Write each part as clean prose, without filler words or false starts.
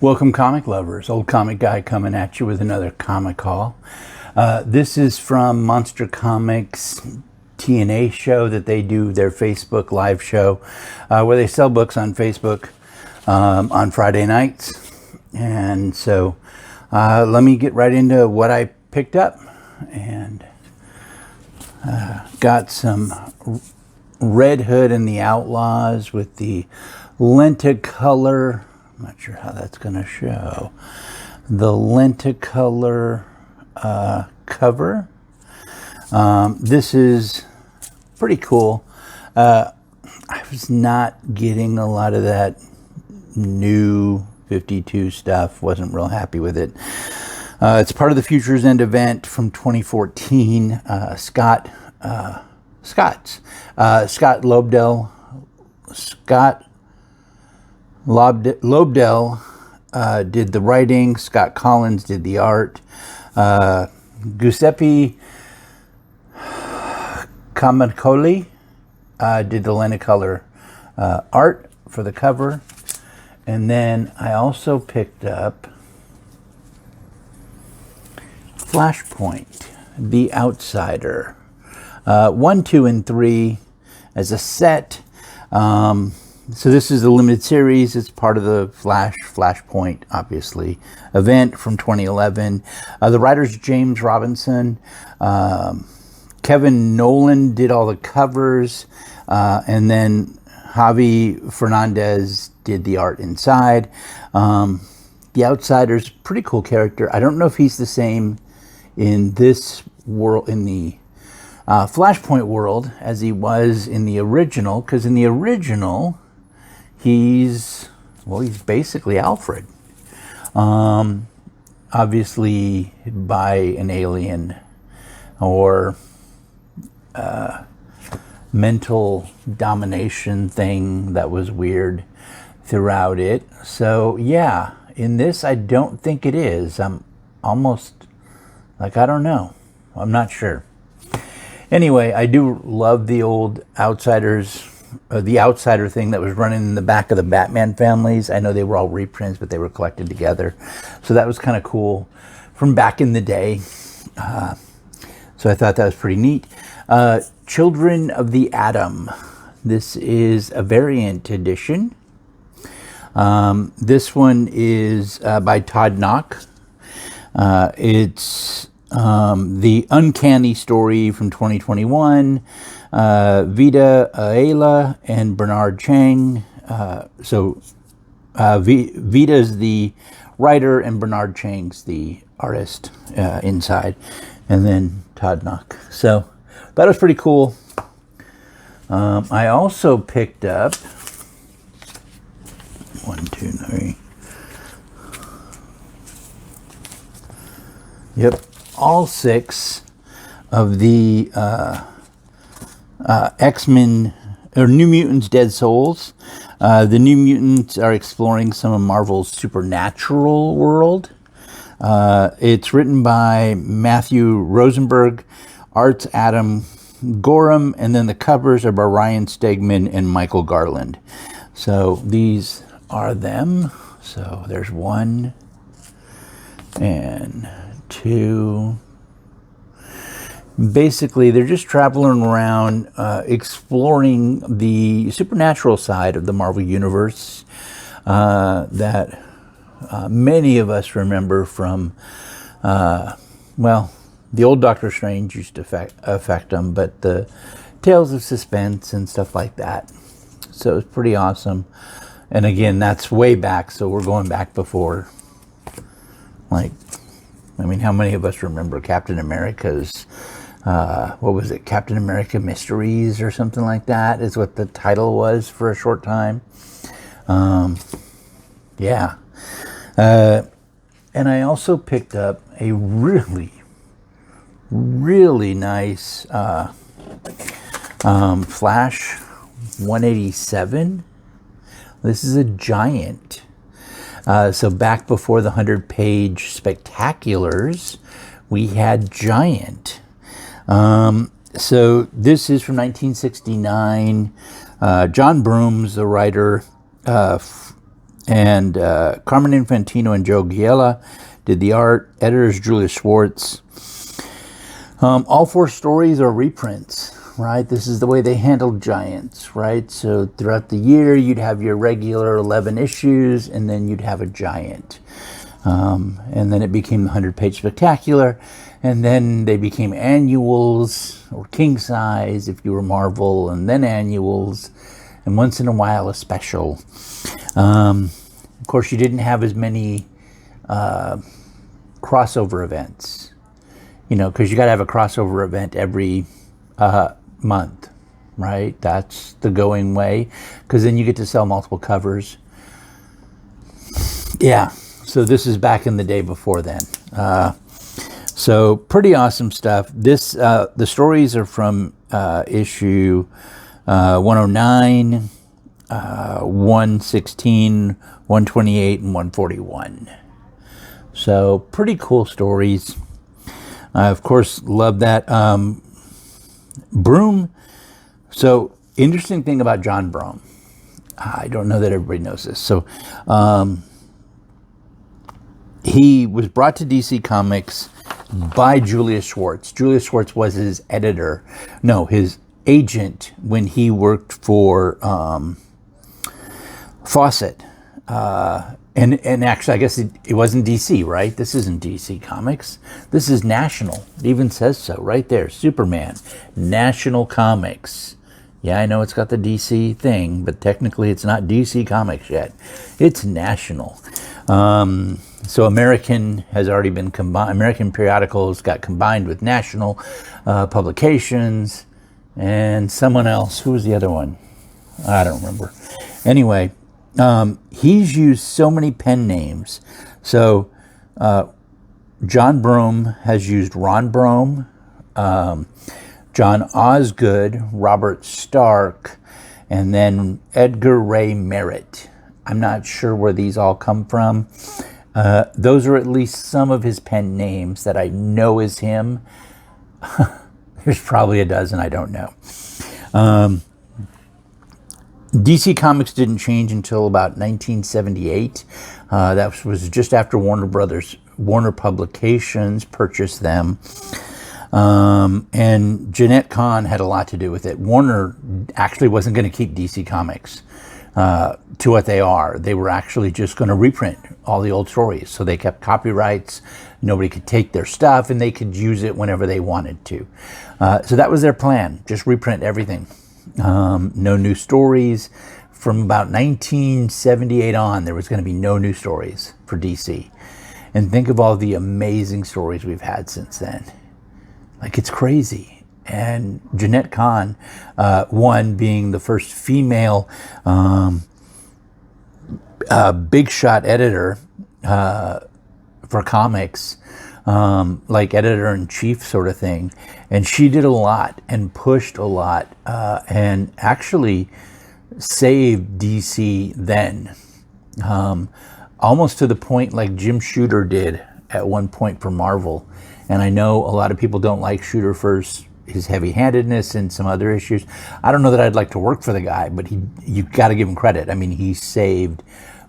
Welcome, comic lovers. Old Comic Guy coming at you with another comic haul. This is from Monster Comics TNA show that they do, their Facebook live show, where they sell books on Facebook on Friday nights. And so let me get right into what I picked up. And got some Red Hood and the Outlaws with the Lenticolor. I'm not sure how that's going to show. The Lenticolor cover. This is pretty cool. I was not getting a lot of that new 52 stuff. Wasn't real happy with it. It's part of the Futures End event from 2014. Scott Lobdell did the writing. Scott Collins did the art. Giuseppe Camacoli did the Lenticolor art for the cover. And then I also picked up Flashpoint, The Outsider. 1, 2, and 3 as a set. So this is a limited series. It's part of the Flashpoint, obviously, event from 2011. The writer's James Robinson. Kevin Nolan did all the covers. And then Javi Fernandez did the art inside. The Outsider's a pretty cool character. I don't know if he's the same in this world, in the Flashpoint world, as he was in the original, because in the original he's basically Alfred, obviously by an alien or mental domination thing that was weird throughout it. So yeah, in this I don't think it is. I'm almost like, I don't know, I'm not sure. Anyway, I do love the old Outsiders, the Outsider thing that was running in the back of the Batman families. I know they were all reprints, but they were collected together. So that was kind of cool from back in the day. So I thought that was pretty neat. Children of the Atom. This is a variant edition. This one is by Todd Nauck. It's the Uncanny Story from 2021, Vida Ayala and Bernard Chang. Vita's the writer and Bernard Chang's the artist inside, and then Todd Nauck. So that was pretty cool. I also picked up 1, 2, 3. Yep. All 6 of the X-Men or New Mutants Dead Souls. The New Mutants are exploring some of Marvel's supernatural world. It's written by Matthew Rosenberg, arts Adam Gorham, and then the covers are by Ryan Stegman and Michael Garland. So these are them. So there's 1 and 2. Basically, they're just traveling around, exploring the supernatural side of the Marvel Universe that many of us remember from, the old Doctor Strange used to affect them, but the Tales of Suspense and stuff like that. So it's pretty awesome. And again, that's way back, so we're going back before, how many of us remember Captain America's, Captain America Mysteries or something like that is what the title was for a short time. Yeah. And I also picked up a really, really nice Flash 187. This is a giant. So back before the 100-page spectaculars, we had Giant. So this is from 1969. John Broom's the writer. And Carmen Infantino and Joe Giella did the art. Editors Julia Schwartz. All 4 stories are reprints, right? This is the way they handled Giants, right? So throughout the year, you'd have your regular 11 issues, and then you'd have a Giant. And then it became the 100-page spectacular, and then they became annuals or king size if you were Marvel, and then annuals, and once in a while a special. Of course, you didn't have as many crossover events, because you got to have a crossover event every month, right? That's the going way, because then you get to sell multiple covers. Yeah, so this is back in the day before then. So pretty awesome stuff. This the stories are from issue 109, 116, 128, and 141. So pretty cool stories. I, of course, love that. Broome. So, interesting thing about John Broome. I don't know that everybody knows this. So, he was brought to DC Comics by Julius Schwartz. Julius Schwartz was his editor. No, his agent when he worked for Fawcett. And actually, I guess it wasn't DC, right? This isn't DC Comics. This is National. It even says so right there. Superman, National Comics. Yeah, I know it's got the DC thing, but technically it's not DC Comics yet. It's National. So American has already been combined. American Periodicals got combined with National Publications and someone else. Who was the other one? I don't remember. Anyway. He's used so many pen names. So, John Broome has used Ron Broome, John Osgood, Robert Stark, and then Edgar Ray Merritt. I'm not sure where these all come from. Those are at least some of his pen names that I know is him. There's probably a dozen, I don't know. DC Comics didn't change until about 1978. That was just after Warner Publications purchased them. And Jeanette Kahn had a lot to do with it. Warner actually wasn't going to keep DC Comics to what they are. They were actually just going to reprint all the old stories. So they kept copyrights. Nobody could take their stuff, and they could use it whenever they wanted to. So that was their plan, just reprint everything. No new stories. From about 1978 on, there was going to be no new stories for DC. And think of all the amazing stories we've had since then. Like, it's crazy. And Jeanette Kahn, one being the first female big shot editor for comics, like editor-in-chief sort of thing. And she did a lot and pushed a lot and actually saved DC then. Almost to the point like Jim Shooter did at one point for Marvel. And I know a lot of people don't like Shooter for his heavy-handedness and some other issues. I don't know that I'd like to work for the guy, but you've got to give him credit. I mean, he saved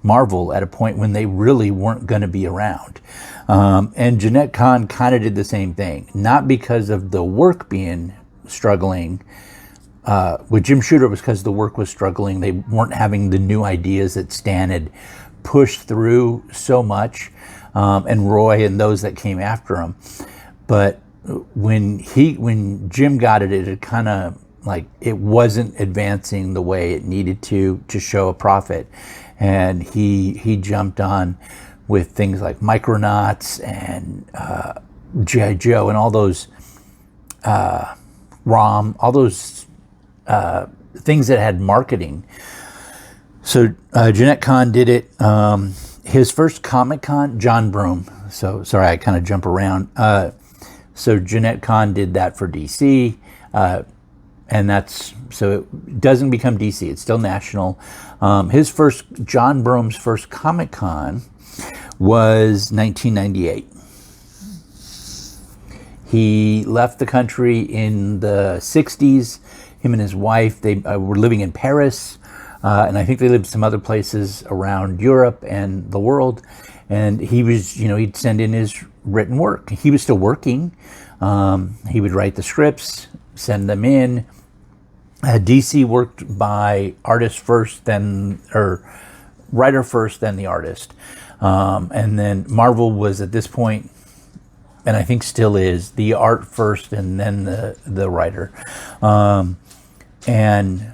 Marvel at a point when they really weren't going to be around. And Jeanette Kahn kind of did the same thing, not because of the work being struggling. With Jim Shooter, it was because the work was struggling. They weren't having the new ideas that Stan had pushed through so much, and Roy and those that came after him. But when Jim got it, it kind of like it wasn't advancing the way it needed to show a profit, and he jumped on with things like Micronauts and G.I. Joe and all those ROM, all those things that had marketing. So Jeanette Kahn did it. His first Comic-Con, John Broome. So sorry, I kind of jump around. So Jeanette Kahn did that for DC, and that's so it doesn't become DC. It's still National. John Broome's first Comic-Con was 1998. He left the country in the 60s. Him and his wife, they were living in Paris. And I think they lived some other places around Europe and the world. And he was, he'd send in his written work. He was still working. He would write the scripts, send them in. DC worked by artist first, or writer first, then the artist. And then Marvel was at this point, and I think still is, the art first and then the writer. And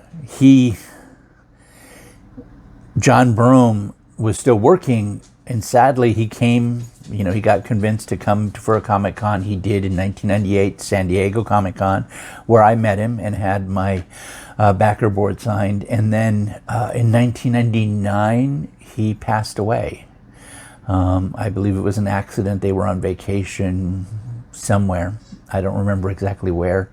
John Byrne was still working, and sadly he came, he got convinced to come for a Comic-Con he did in 1998, San Diego Comic-Con, where I met him and had my backer board signed. And then in 1999, he passed away. I believe it was an accident. They were on vacation somewhere. I don't remember exactly where.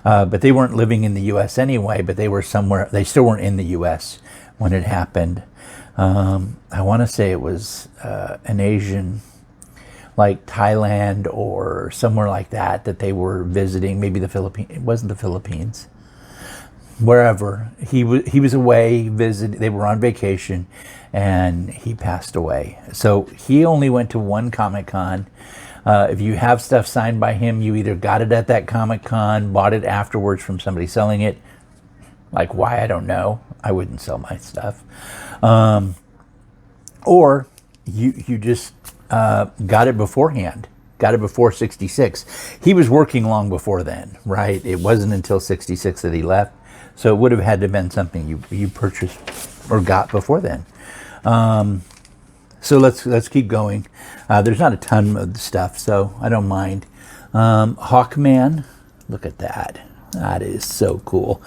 But they weren't living in the U.S. anyway, but they were somewhere. They still weren't in the U.S. when it happened. I want to say it was an Asian, like Thailand or somewhere like that they were visiting. Maybe the Philippines. It wasn't the Philippines. Wherever he was away visiting. They were on vacation, and he passed away. So he only went to one Comic-Con. If you have stuff signed by him, you either got it at that Comic-Con, bought it afterwards from somebody selling it. Like why, I don't know. I wouldn't sell my stuff. Or you just got it beforehand. Got it before 66. He was working long before then, right? It wasn't until 66 that he left. So it would have had to have been something you purchased or got before then. So let's keep going. There's not a ton of stuff, so I don't mind. Hawkman, look at that. That is so cool.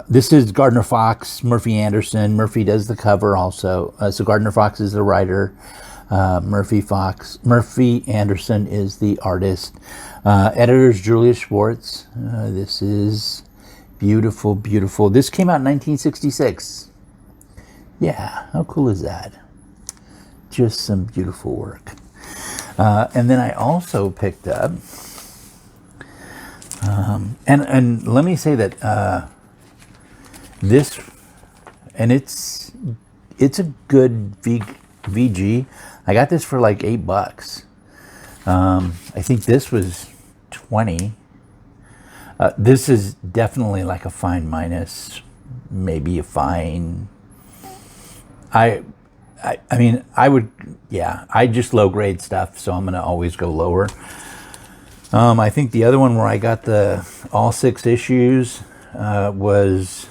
This is Gardner Fox, Murphy Anderson. Murphy does the cover also. So Gardner Fox is the writer. Murphy Anderson is the artist. Editor is Julius Schwartz. This is beautiful, beautiful. This came out in 1966. Yeah, how cool is that? Just some beautiful work. And then I also picked up, and let me say that this, and it's a good VG. I got this for like $8. I think this was 20. This is definitely like a fine minus, maybe a fine. I mean, I would, yeah, I just low grade stuff, so I'm going to always go lower. I think the other one where I got the all 6 issues was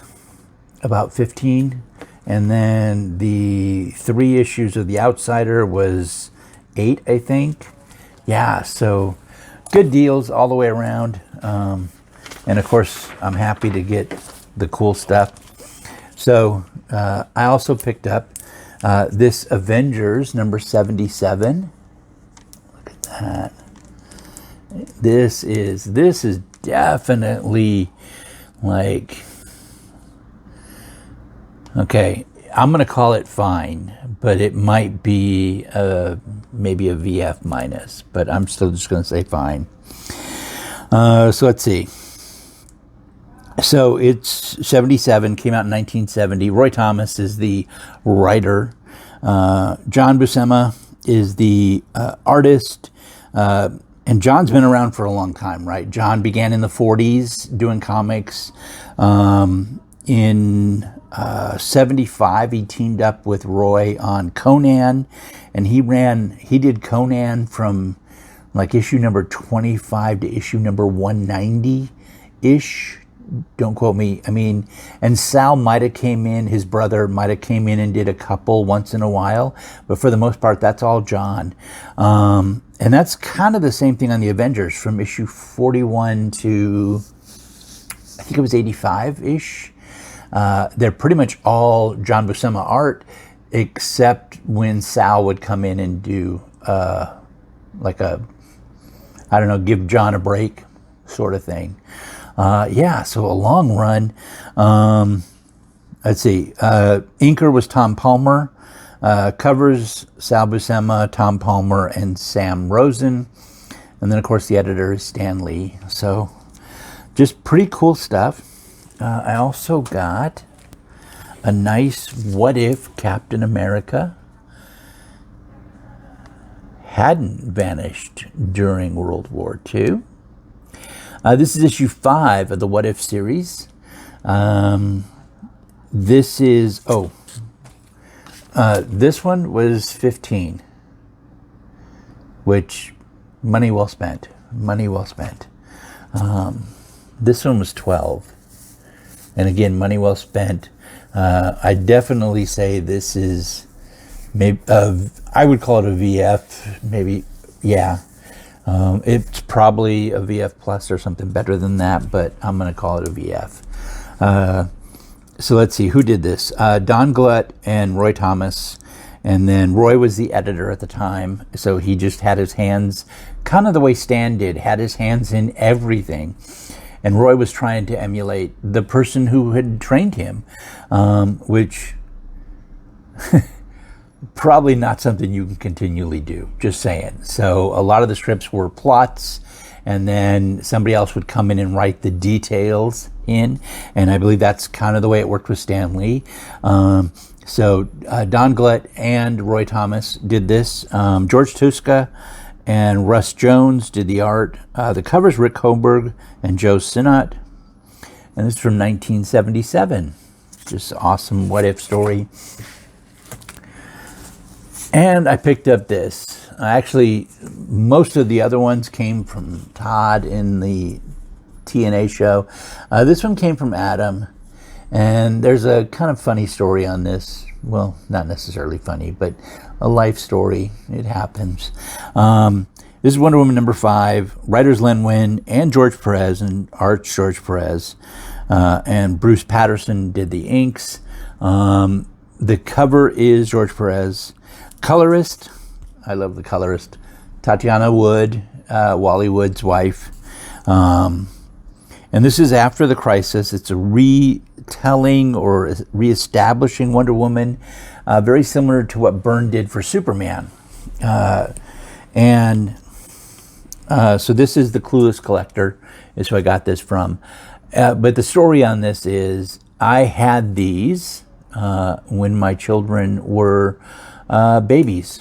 about 15. And then the 3 issues of The Outsider was 8, I think. Yeah, so good deals all the way around. And of course, I'm happy to get the cool stuff. So I also picked up this Avengers number 77. Look at that. This is definitely like, okay, I'm going to call it fine, but it might be maybe a VF minus, but I'm still just going to say fine. So let's see. So it's 77, came out in 1970. Roy Thomas is the writer. John Buscema is the artist. And John's been around for a long time, right? John began in the 40s doing comics. In 75, he teamed up with Roy on Conan, and he did Conan from like issue number 25 to issue number 190-ish. Don't quote me. I mean, and Sal might have came in, his brother might have came in and did a couple once in a while, but for the most part, that's all John. And that's kind of the same thing on the Avengers from issue 41 to, I think it was 85-ish. They're pretty much all John Buscema art, except when Sal would come in and do like a, I don't know, give John a break sort of thing. Yeah, so a long run. Let's see. Inker was Tom Palmer. Covers Sal Buscema, Tom Palmer, and Sam Rosen. And then, of course, the editor is Stan Lee. So just pretty cool stuff. I also got a nice What If Captain America hadn't vanished during World War II. This is issue 5 of the What If series. This one was 15, which money well spent. Money well spent. This one was 12, and again, money well spent. I definitely say this is maybe I would call it a VF, maybe, yeah. It's probably a VF plus or something better than that, but I'm going to call it a VF. So let's see, who did this? Don Glut and Roy Thomas. And then Roy was the editor at the time, so he just had his hands, kind of the way Stan did, had his hands in everything. And Roy was trying to emulate the person who had trained him, which probably not something you can continually do, just saying. So a lot of the strips were plots, and then somebody else would come in and write the details in, and I believe that's kind of the way it worked with Stan Lee. So Don Glut and Roy Thomas did this. George Tuska and Russ Jones did the art. The cover's Rick Hoberg and Joe Sinnott, and this is from 1977. Just awesome What If story. And I picked up this. Actually, most of the other ones came from Todd in the TNA show. This one came from Adam. And there's a kind of funny story on this. Well, not necessarily funny, but a life story. It happens. This is Wonder Woman number 5. Writers Len Wein and George Perez, and arts George Perez. And Bruce Patterson did the inks. The cover is George Perez. Colorist, I love the colorist, Tatiana Wood, Wally Wood's wife. And this is after the crisis. It's a retelling or reestablishing Wonder Woman, very similar to what Byrne did for Superman. So this is the Clueless Collector, is who I got this from. But the story on this is I had these when my children were babies,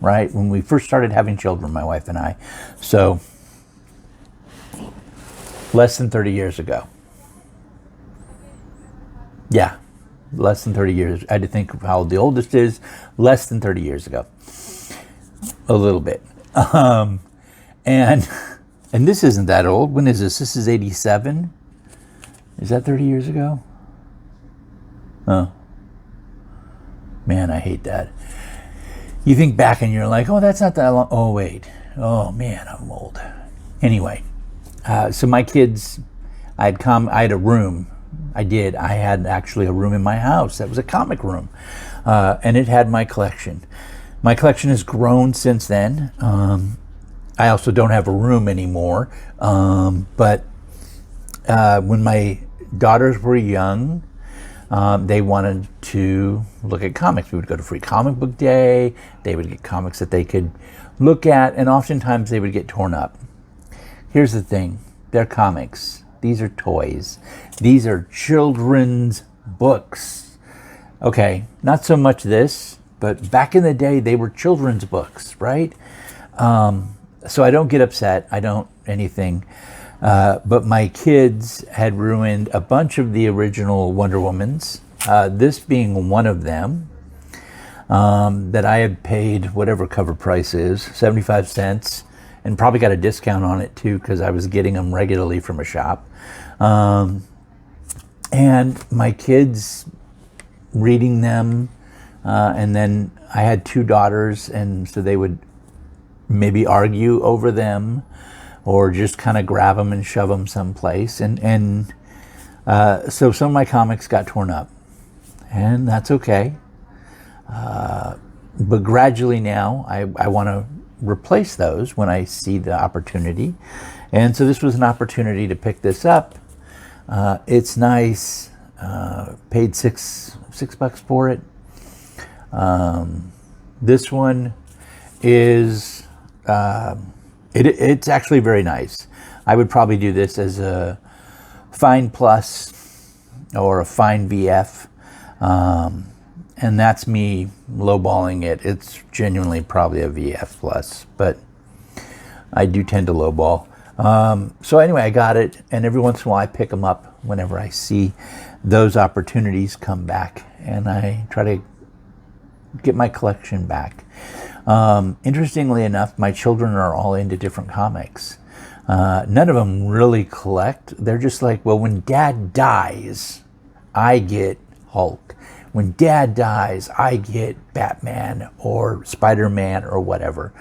right? When we first started having children, my wife and I. So less than 30 years ago. Yeah, less than 30 years. I had to think of how old the oldest is. Less than 30 years ago. A little bit. And this isn't that old. When is this? This is 87. Is that 30 years ago? Oh. Man, I hate that. You think back and you're like, oh, that's not that long. Oh, wait. Oh, man, I'm old. Anyway, so my kids, I had a room. I had actually a room in my house that was a comic room. And it had my collection. My collection has grown since then. I also don't have a room anymore. But when my daughters were young, they wanted to look at comics. We would go to Free Comic Book Day. They would get comics that they could look at, and oftentimes they would get torn up. Here's the thing. They're comics. These are toys. These are children's books. Okay, not so much this, but back in the day, they were children's books, right? So I don't get upset. I don't anything. But my kids had ruined a bunch of the original Wonder Womans, this being one of them, that I had paid whatever cover price is, 75 cents, and probably got a discount on it too because I was getting them regularly from a shop. And my kids reading them, and then I had 2 daughters, and so they would maybe argue over them, or just kind of grab them and shove them someplace. And so some of my comics got torn up, and that's okay. But gradually now, I want to replace those when I see the opportunity. And so this was an opportunity to pick this up. It's nice. Paid $6 for it. This one is... It's actually very nice. I would probably do this as a Fine Plus or a Fine VF. And that's me lowballing it. It's genuinely probably a VF Plus, but I do tend to lowball. So anyway, I got it, and every once in a while I pick them up whenever I see those opportunities come back, and I try to get my collection back. Interestingly enough, my children are all into different comics. None of them really collect. They're just like, well, when Dad dies, I get Hulk. When Dad dies, I get Batman or Spider-Man or whatever.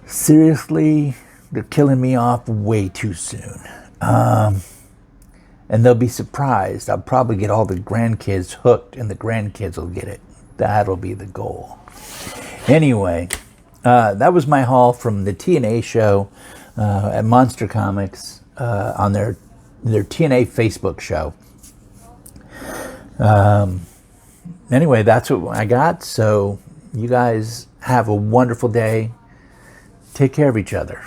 Seriously, they're killing me off way too soon. And they'll be surprised. I'll probably get all the grandkids hooked, and the grandkids will get it. That'll be the goal. Anyway, that was my haul from the TNA show at Monster Comics on their TNA Facebook show. Anyway, that's what I got. So you guys have a wonderful day. Take care of each other.